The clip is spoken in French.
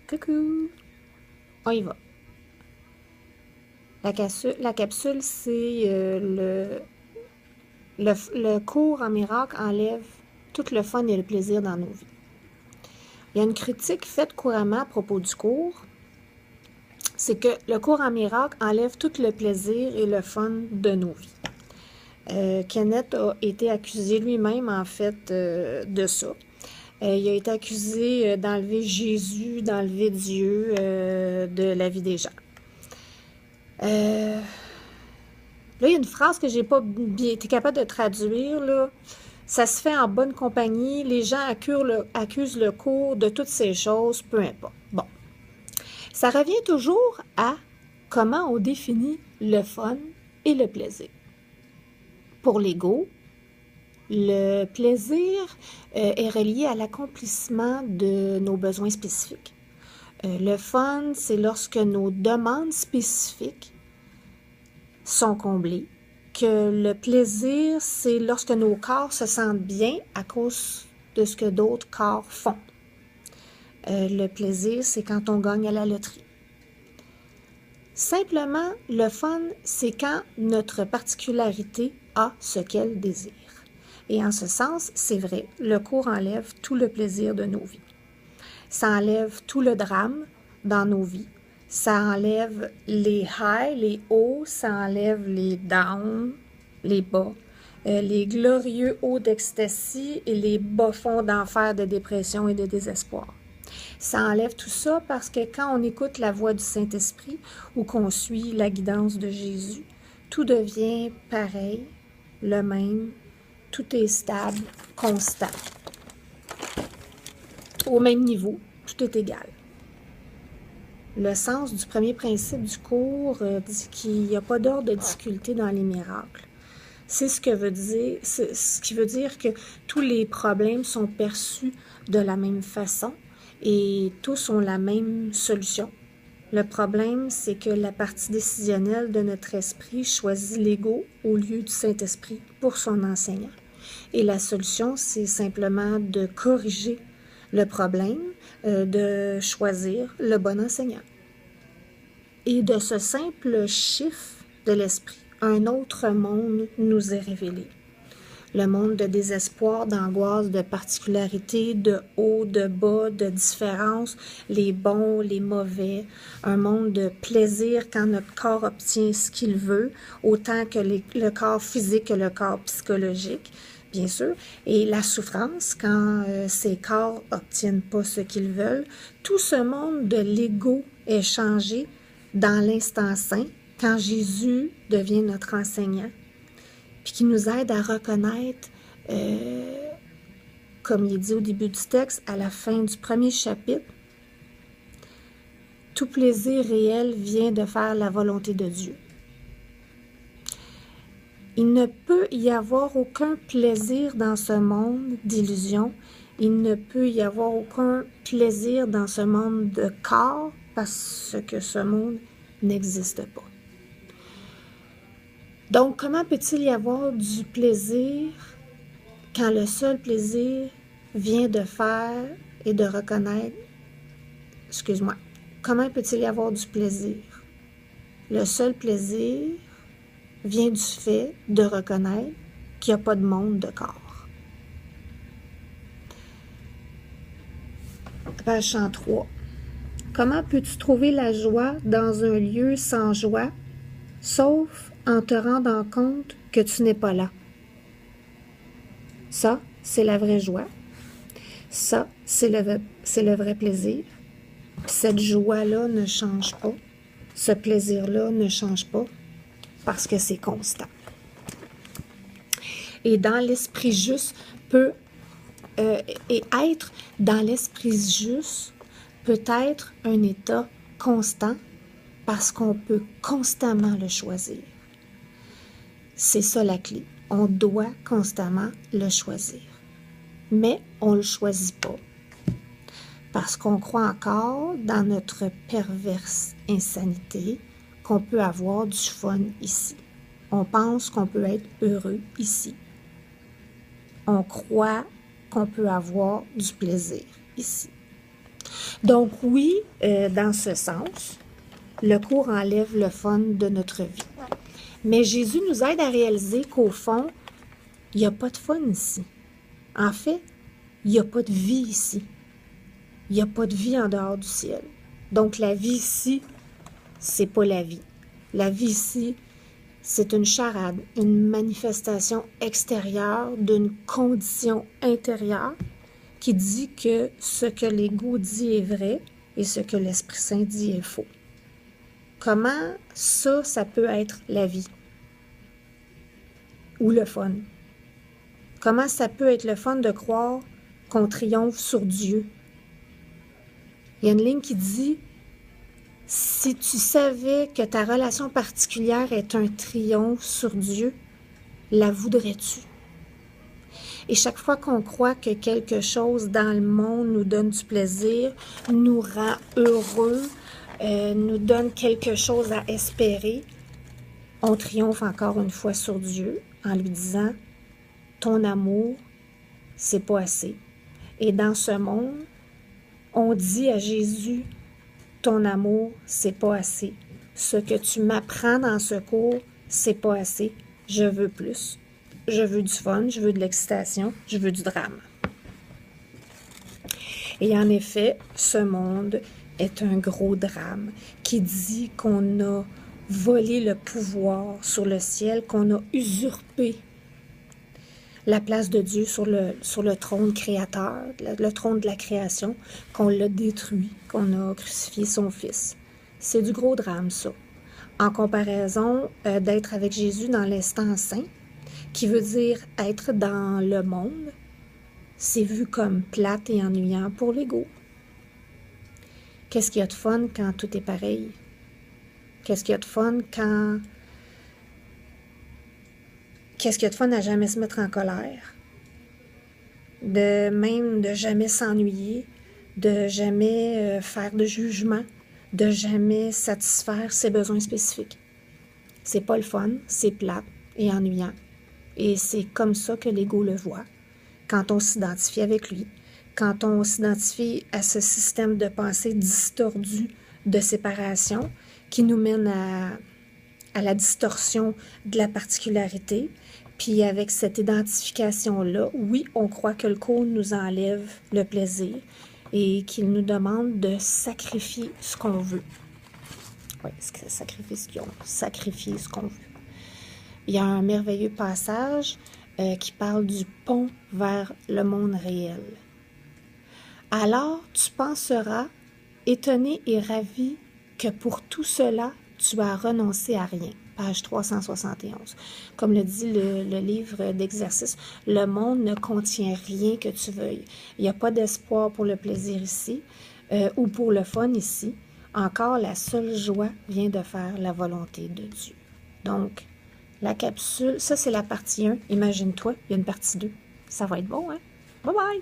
Coucou! On y va. La capsule, c'est le cours en miracle enlève tout le fun et le plaisir dans nos vies. Il y a une critique faite couramment à propos du cours, c'est que le cours en miracle enlève tout le plaisir et le fun de nos vies. Kenneth a été accusé lui-même, en fait, de ça. Il a été accusé d'enlever Jésus, d'enlever Dieu de la vie des gens. Là, il y a une phrase que j'ai pas bien été capable de traduire, là. Ça se fait en bonne compagnie. Les gens accusent le cours de toutes ces choses, peu importe. Bon. Ça revient toujours à comment on définit le fun et le plaisir. Pour l'ego, le plaisir est relié à l'accomplissement de nos besoins spécifiques. Le fun, c'est lorsque nos demandes spécifiques sont comblées. Que le plaisir, c'est lorsque nos corps se sentent bien à cause de ce que d'autres corps font. Le plaisir, c'est quand on gagne à la loterie. Simplement, le fun, c'est quand notre particularité a ce qu'elle désire. Et en ce sens, c'est vrai, le cours enlève tout le plaisir de nos vies. Ça enlève tout le drame dans nos vies. Ça enlève les highs, les hauts, ça enlève les downs, les bas, les glorieux hauts d'ecstasy et les bas fonds d'enfer de dépression et de désespoir. Ça enlève tout ça parce que quand on écoute la voix du Saint-Esprit ou qu'on suit la guidance de Jésus, tout devient pareil, le même, tout est stable, constant. Au même niveau, tout est égal. Le sens du premier principe du cours dit qu'il n'y a pas d'ordre de difficulté dans les miracles. C'est ce qui veut dire que tous les problèmes sont perçus de la même façon et tous ont la même solution. Le problème, c'est que la partie décisionnelle de notre esprit choisit l'ego au lieu du Saint-Esprit pour son enseignant. Et la solution, c'est simplement de corriger le problème, de choisir le bon enseignant. Et de ce simple chiffre de l'esprit, un autre monde nous est révélé. Le monde de désespoir, d'angoisse, de particularité, de haut, de bas, de différence, les bons, les mauvais. Un monde de plaisir quand notre corps obtient ce qu'il veut, autant que le corps physique que le corps psychologique, bien sûr. Et la souffrance quand ces corps n'obtiennent pas ce qu'ils veulent. Tout ce monde de l'ego est changé dans l'instant saint, quand Jésus devient notre enseignant, puis qui nous aide à reconnaître, comme il est dit au début du texte, à la fin du premier chapitre, tout plaisir réel vient de faire la volonté de Dieu. Il ne peut y avoir aucun plaisir dans ce monde d'illusion. Il ne peut y avoir aucun plaisir dans ce monde de corps parce que ce monde n'existe pas. Donc, comment peut-il y avoir du plaisir quand le seul plaisir vient de faire et de reconnaître... Comment peut-il y avoir du plaisir? Le seul plaisir vient du fait de reconnaître qu'il n'y a pas de monde de corps. Page 103. Comment peux-tu trouver la joie dans un lieu sans joie, sauf en te rendant compte que tu n'es pas là? Ça, c'est la vraie joie. Ça, c'est le vrai plaisir. Puis cette joie-là ne change pas. Ce plaisir-là ne change pas parce que c'est constant. Et dans l'esprit juste et être dans l'esprit juste peut être un état constant parce qu'on peut constamment le choisir. C'est ça la clé. On doit constamment le choisir. Mais on ne le choisit pas parce qu'on croit encore dans notre perverse insanité qu'on peut avoir du fun ici. On pense qu'on peut être heureux ici. On croit qu'on peut avoir du plaisir ici. Donc oui, dans ce sens, le cours enlève le fun de notre vie. Mais Jésus nous aide à réaliser qu'au fond, il n'y a pas de fun ici. En fait, il n'y a pas de vie ici. Il n'y a pas de vie en dehors du ciel. Donc la vie ici, c'est pas la vie. La vie ici, c'est une charade, une manifestation extérieure d'une condition intérieure qui dit que ce que l'ego dit est vrai et ce que l'Esprit Saint dit est faux. Comment ça peut être la vie? Ou le fun? Comment ça peut être le fun de croire qu'on triomphe sur Dieu? Il y a une ligne qui dit « Si tu savais que ta relation particulière est un triomphe sur Dieu, la voudrais-tu? » Et chaque fois qu'on croit que quelque chose dans le monde nous donne du plaisir, nous rend heureux, nous donne quelque chose à espérer, on triomphe encore une fois sur Dieu en lui disant « Ton amour, c'est pas assez. » Et dans ce monde, on dit à Jésus « Ton amour, c'est pas assez. Ce que tu m'apprends dans ce cours, c'est pas assez. Je veux plus. Je veux du fun, je veux de l'excitation, je veux du drame. » Et en effet, ce monde est un gros drame qui dit qu'on a volé le pouvoir sur le ciel, qu'on a usurpé la place de Dieu sur le trône créateur, le trône de la création, qu'on l'a détruit, qu'on a crucifié son Fils. C'est du gros drame, ça. En comparaison d'être avec Jésus dans l'instant saint, qui veut dire être dans le monde, c'est vu comme plate et ennuyant pour l'ego. Qu'est-ce qu'il y a de fun quand tout est pareil? Qu'est-ce qu'il y a de fun quand... Qu'est-ce qu'il y a de fun à jamais se mettre en colère? Même de jamais s'ennuyer, de jamais faire de jugement, de jamais satisfaire ses besoins spécifiques. C'est pas le fun, c'est plate et ennuyant. Et c'est comme ça que l'ego le voit, quand on s'identifie avec lui, quand on s'identifie à ce système de pensée distordu de séparation qui nous mène à la distorsion de la particularité. Puis avec cette identification-là, oui, on croit que le cours nous enlève le plaisir et qu'il nous demande de sacrifier ce qu'on veut. Oui, sacrifier ce qu'on veut. Il y a un merveilleux passage qui parle du pont vers le monde réel. Alors tu penseras, étonné et ravi, que pour tout cela, tu as renoncé à rien. Page 371. Comme le dit le livre d'exercice, le monde ne contient rien que tu veuilles. Il n'y a pas d'espoir pour le plaisir ici ou pour le fun ici. Encore, la seule joie vient de faire la volonté de Dieu. Donc, la capsule, ça c'est la partie 1. Imagine-toi, il y a une partie 2. Ça va être bon, hein? Bye bye!